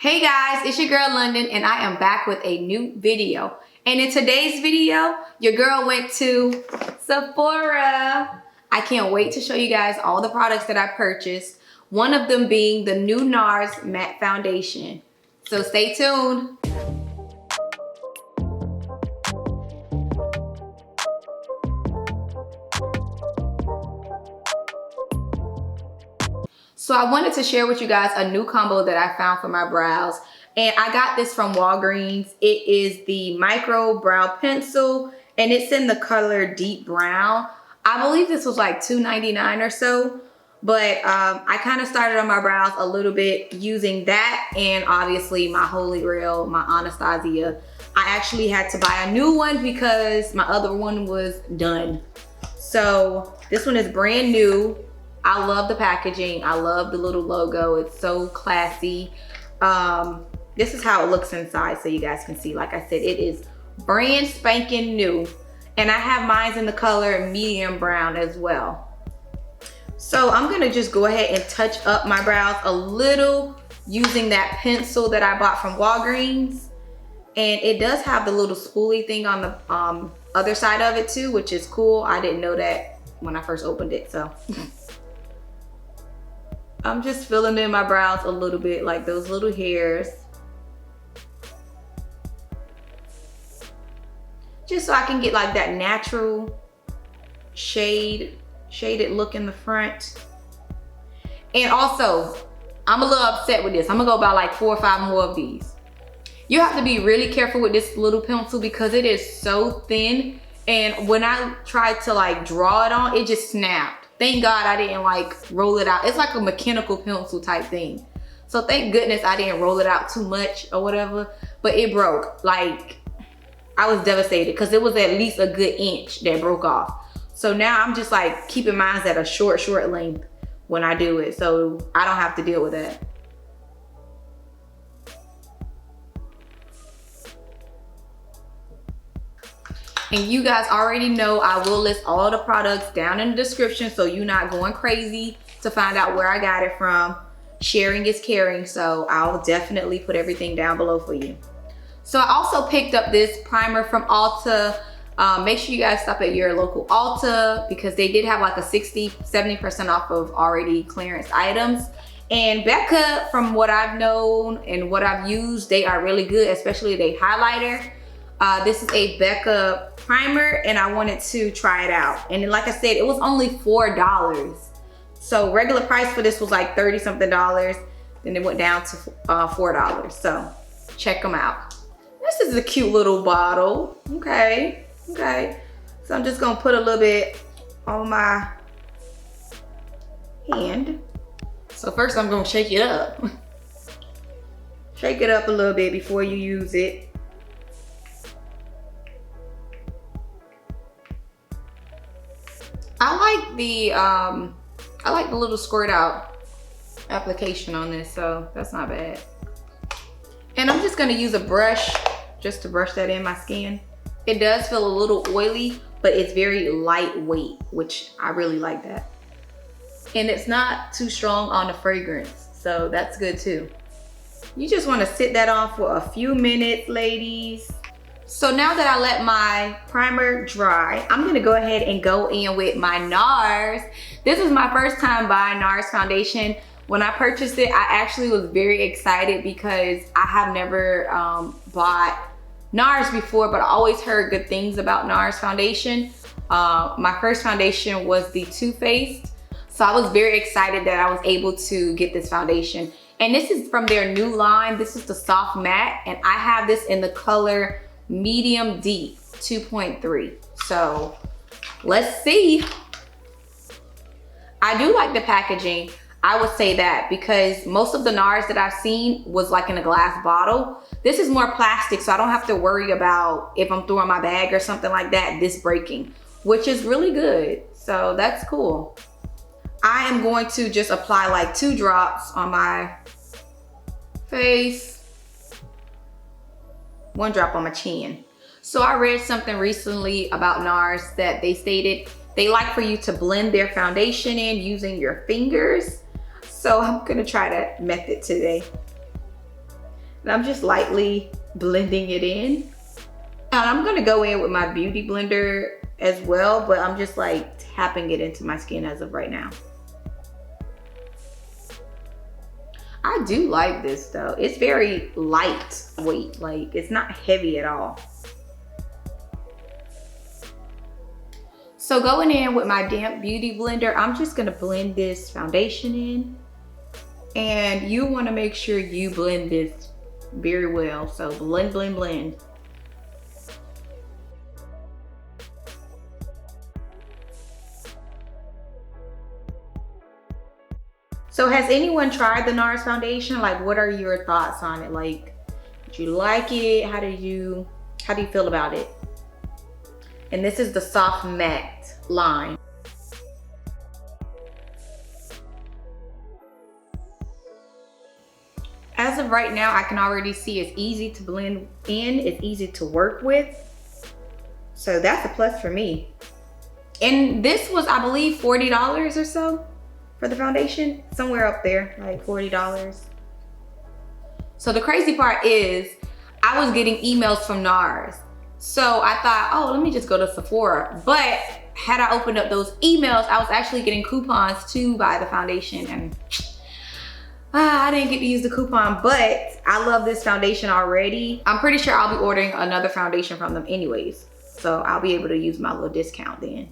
Hey guys, it's your girl London and I am back with a new video. And in today's video, your girl went to Sephora. I can't wait to show you guys all the products that I purchased. One of them being the new NARS Matte Foundation. So stay tuned. So I wanted to share with you guys a new combo that I found for my brows. And I got this from Walgreens. It is the Micro Brow Pencil and it's in the color Deep Brown. I believe this was like $2.99 or so. But I kind of started on my brows a little bit using that and obviously my holy grail, my Anastasia. I actually had to buy a new one because my other one was done. So this one is brand new. I love the packaging. I love the little logo. It's so classy. This is how it looks inside so you guys can see. Like I said, it is brand spanking new. And I have mine in the color medium brown as well. So I'm gonna just go ahead and touch up my brows a little using that pencil that I bought from Walgreens. And it does have the little spoolie thing on the other side of it too, which is cool. I didn't know that when I first opened it, so. I'm just filling in my brows a little bit, like those little hairs. Just so I can get like that natural shaded look in the front. And also, I'm a little upset with this. I'm gonna go buy like 4 or 5 more of these. You have to be really careful with this little pencil because it is so thin. And when I tried to like draw it on, it just snapped. Thank God I didn't like roll it out. It's like a mechanical pencil type thing. So thank goodness I didn't roll it out too much or whatever, but it broke. Like, I was devastated because it was at least a good inch that broke off. So now I'm just like keeping mine at a short length when I do it. So I don't have to deal with that. And you guys already know I will list all the products down in the description so you're not going crazy to find out where I got it from. Sharing is caring, so I'll definitely put everything down below for you. So I also picked up this primer from Ulta. Make sure you guys stop at your local Ulta because they did have like a 60–70% off of already clearance items. And Becca, from what I've known and what I've used, they are really good, especially the highlighter. This is a Becca primer and I wanted to try it out. And like I said, it was only $4. So regular price for this was like 30 something dollars. Then it went down to $4. So check them out. This is a cute little bottle. Okay. So I'm just gonna put a little bit on my hand. So first I'm gonna shake it up. Shake it up a little bit before you use it. I like the little squirt out application on this, so that's not bad. And I'm just gonna use a brush just to brush that in my skin. It does feel a little oily, but it's very lightweight, which I really like that. And it's not too strong on the fragrance, so that's good too. You just wanna sit that on for a few minutes, ladies. So now that I let my primer dry, I'm gonna go ahead and go in with my NARS. This is my first time buying NARS foundation. When I purchased it, I actually was very excited because I have never bought NARS before, but I always heard good things about NARS foundation. My first foundation was the Too Faced. So I was very excited that I was able to get this foundation. And this is from their new line. This is the Soft Matte, and I have this in the color Medium Deep 2.3. So let's see. I do like the packaging. I would say that because most of the NARS that I've seen was like in a glass bottle. This is more plastic, so I don't have to worry about if I'm throwing my bag or something like that, this breaking, which is really good. So that's cool. I am going to just apply like 2 drops on my face. 1 drop on my chin. So I read something recently about NARS that they stated they like for you to blend their foundation in using your fingers. So I'm gonna try that method today. And I'm just lightly blending it in. And I'm gonna go in with my beauty blender as well, but I'm just like tapping it into my skin as of right now. I do like this though. It's very lightweight, like it's not heavy at all. So going in with my damp beauty blender, I'm just gonna blend this foundation in. And you wanna make sure you blend this very well. So blend, blend, blend. So has anyone tried the NARS foundation? Like, what are your thoughts on it? Like, did you like it? How do you feel about it? And this is the Soft Matte line. As of right now, I can already see it's easy to blend in, it's easy to work with. So that's a plus for me. And this was, I believe, $40 or so for the foundation, somewhere up there, like $40. So the crazy part is, I was getting emails from NARS. So I thought, oh, let me just go to Sephora. But had I opened up those emails, I was actually getting coupons to buy the foundation, and I didn't get to use the coupon, but I love this foundation already. I'm pretty sure I'll be ordering another foundation from them anyways. So I'll be able to use my little discount then.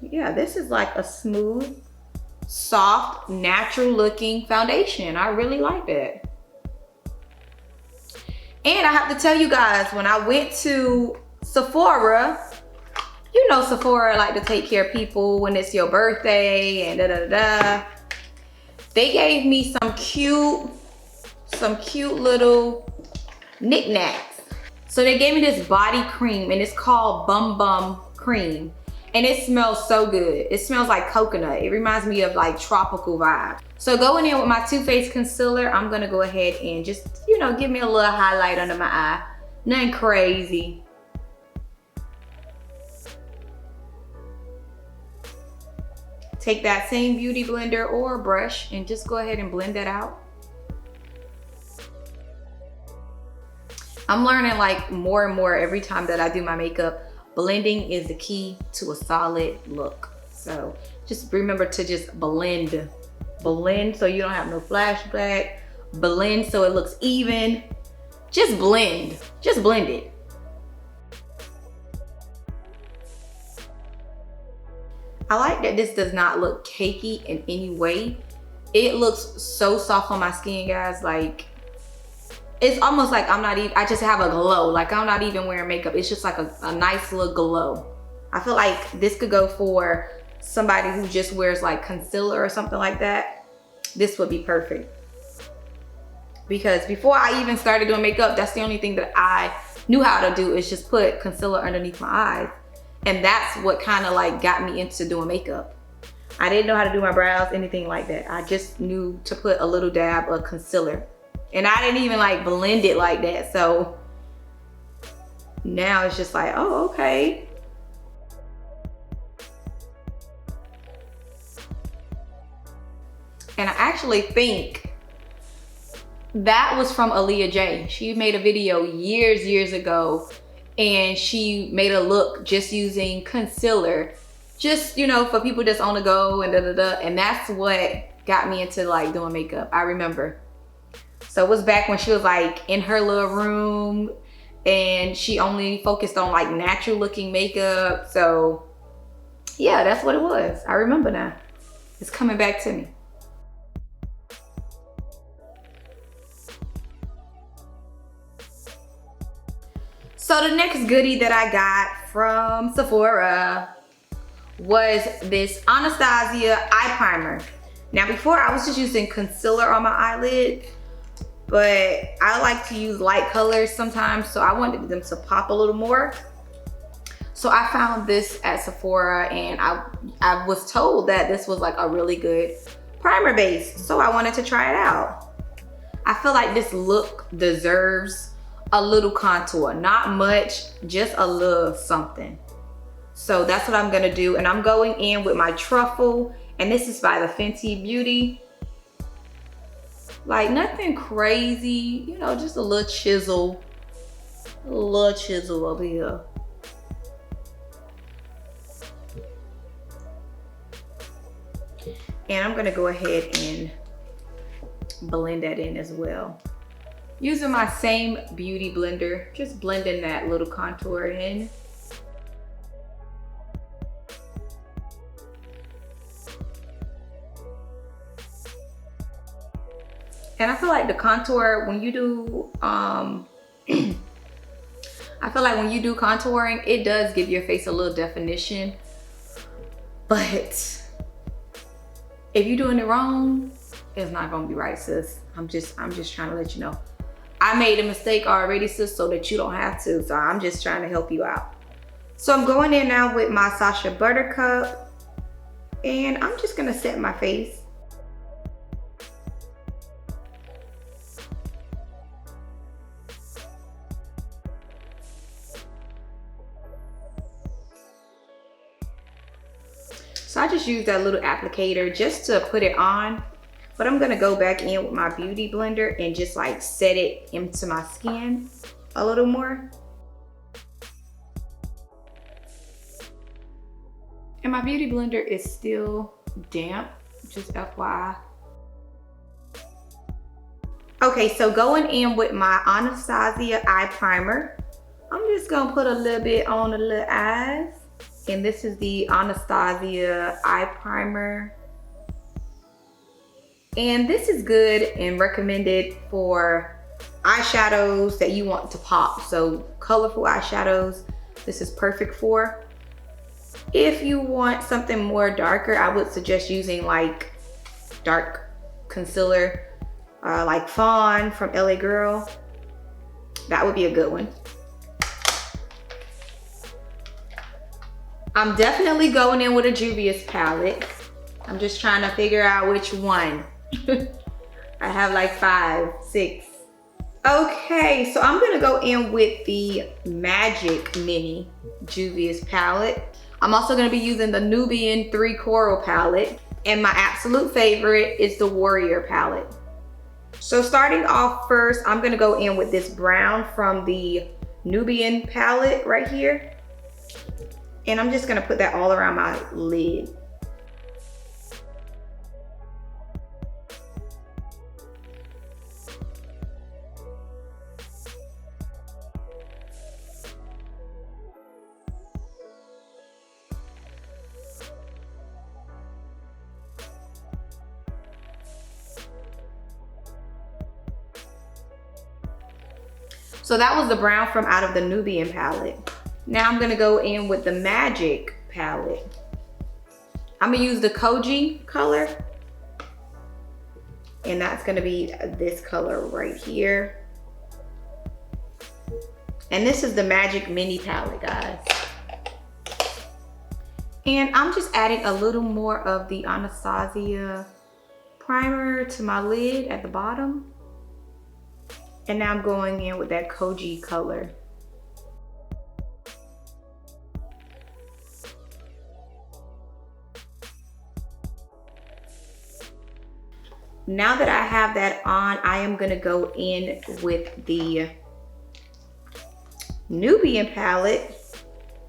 Yeah, this is like a smooth, soft, natural looking foundation. I really like that. And I have to tell you guys, when I went to Sephora, you know Sephora like to take care of people when it's your birthday and da da da. They gave me some cute little knickknacks. So they gave me this body cream, and it's called Bum Bum Cream. And it smells so good. It smells like coconut. It reminds me of like tropical vibes. So going in with my Too Faced concealer, I'm gonna go ahead and just, you know, give me a little highlight under my eye. Nothing crazy. Take that same beauty blender or brush and just go ahead and blend that out. I'm learning like more and more every time that I do my makeup. Blending is the key to a solid look. So just remember to just blend. Blend so you don't have no flashback. Blend so it looks even. Just blend. Just blend it. I like that this does not look cakey in any way. It looks so soft on my skin, guys. Like, it's almost like I just have a glow. Like I'm not even wearing makeup. It's just like a nice little glow. I feel like this could go for somebody who just wears like concealer or something like that. This would be perfect. Because before I even started doing makeup, that's the only thing that I knew how to do, is just put concealer underneath my eyes. And that's what kind of like got me into doing makeup. I didn't know how to do my brows, anything like that. I just knew to put a little dab of concealer. And I didn't even like blend it like that. So now it's just like, oh, okay. And I actually think that was from Aaliyah J. She made a video years ago, and she made a look just using concealer, just, you know, for people just on the go and da da da. And that's what got me into like doing makeup. I remember. So it was back when she was like in her little room and she only focused on like natural looking makeup. So yeah, that's what it was. I remember now. It's coming back to me. So the next goodie that I got from Sephora was this Anastasia eye primer. Now before I was just using concealer on my eyelid, but I like to use light colors sometimes, so I wanted them to pop a little more. So I found this at Sephora, and I was told that this was like a really good primer base, so I wanted to try it out. I feel like this look deserves a little contour, not much, just a little something. So that's what I'm gonna do. And I'm going in with my Truffle, and this is by the Fenty Beauty. Like nothing crazy, you know, just a little chisel over here. And I'm gonna go ahead and blend that in as well. Using my same beauty blender, just blending that little contour in. And I feel like the contour, when you do, I feel like when you do contouring, it does give your face a little definition. But if you're doing it wrong, it's not gonna be right, sis. I'm just trying to let you know. I made a mistake already, sis, so that you don't have to. So I'm just trying to help you out. So I'm going in now with my Sacha Buttercup, and I'm just gonna set my face. So I just used that little applicator just to put it on, but I'm gonna go back in with my beauty blender and just like set it into my skin a little more. And my beauty blender is still damp, just FYI. Okay, so going in with my Anastasia eye primer, I'm just gonna put a little bit on the little eyes. And this is the Anastasia eye primer. And this is good and recommended for eyeshadows that you want to pop. So colorful eyeshadows, this is perfect for. If you want something more darker, I would suggest using like dark concealer, like Fawn from LA Girl. That would be a good one. I'm definitely going in with a Juvia's palette. I'm just trying to figure out which one. I have like 5, 6. Okay, so I'm gonna go in with the Magic Mini Juvia's palette. I'm also gonna be using the Nubian 3 Coral palette. And my absolute favorite is the Warrior palette. So starting off first, I'm gonna go in with this brown from the Nubian palette right here. And I'm just gonna put that all around my lid. So that was the brown from out of the Nubian palette. Now I'm gonna go in with the Magic palette. I'm gonna use the Koji color. And that's gonna be this color right here. And this is the Magic Mini palette, guys. And I'm just adding a little more of the Anastasia primer to my lid at the bottom. And now I'm going in with that Koji color. Now that I have that on, I am gonna go in with the Nubian palette,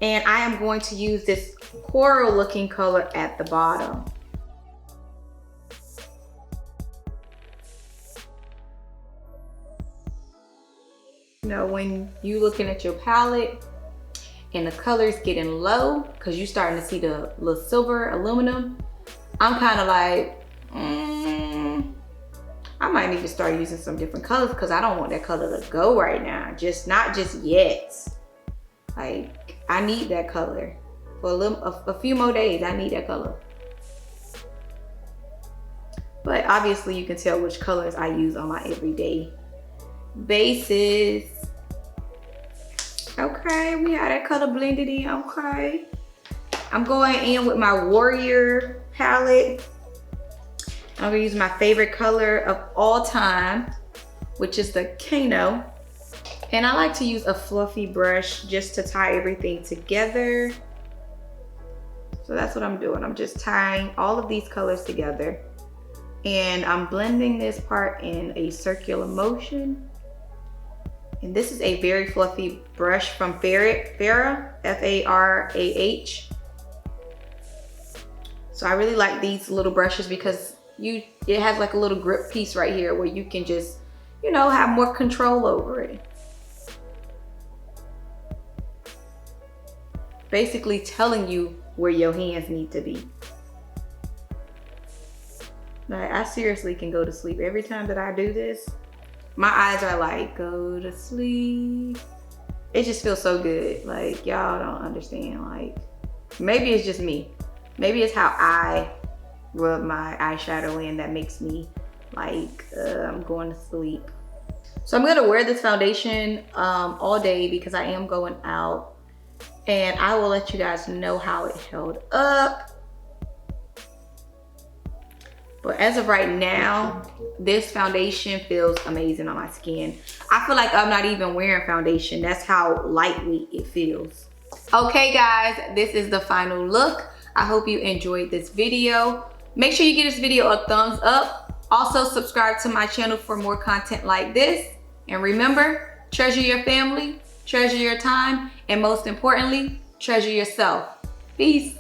and I am going to use this coral looking color at the bottom. You know, when you looking at your palette and the color's getting low, because you're starting to see the little silver aluminum, I'm kind of like, I might need to start using some different colors because I don't want that color to go right now. Not just yet. Like, I need that color for a few more days. I need that color. But obviously you can tell which colors I use on my everyday basis. Okay, we have that color blended in. Okay, I'm going in with my Warrior palette. I'm gonna use my favorite color of all time, which is the Kano. And I like to use a fluffy brush just to tie everything together. So that's what I'm doing. I'm just tying all of these colors together. And I'm blending this part in a circular motion. And this is a very fluffy brush from Farah, F-A-R-A-H. So I really like these little brushes because it has like a little grip piece right here where you can just, you know, have more control over it. Basically telling you where your hands need to be. Like, I seriously can go to sleep every time that I do this. My eyes are like, go to sleep. It just feels so good. Like, y'all don't understand. Like, maybe it's just me. Maybe it's how I rub my eyeshadow in that makes me like, I'm going to sleep. So I'm gonna wear this foundation all day because I am going out. And I will let you guys know how it held up. But as of right now, this foundation feels amazing on my skin. I feel like I'm not even wearing foundation. That's how lightweight it feels. Okay guys, this is the final look. I hope you enjoyed this video. Make sure you give this video a thumbs up. Also subscribe to my channel for more content like this. And remember, treasure your family, treasure your time, and most importantly, treasure yourself. Peace.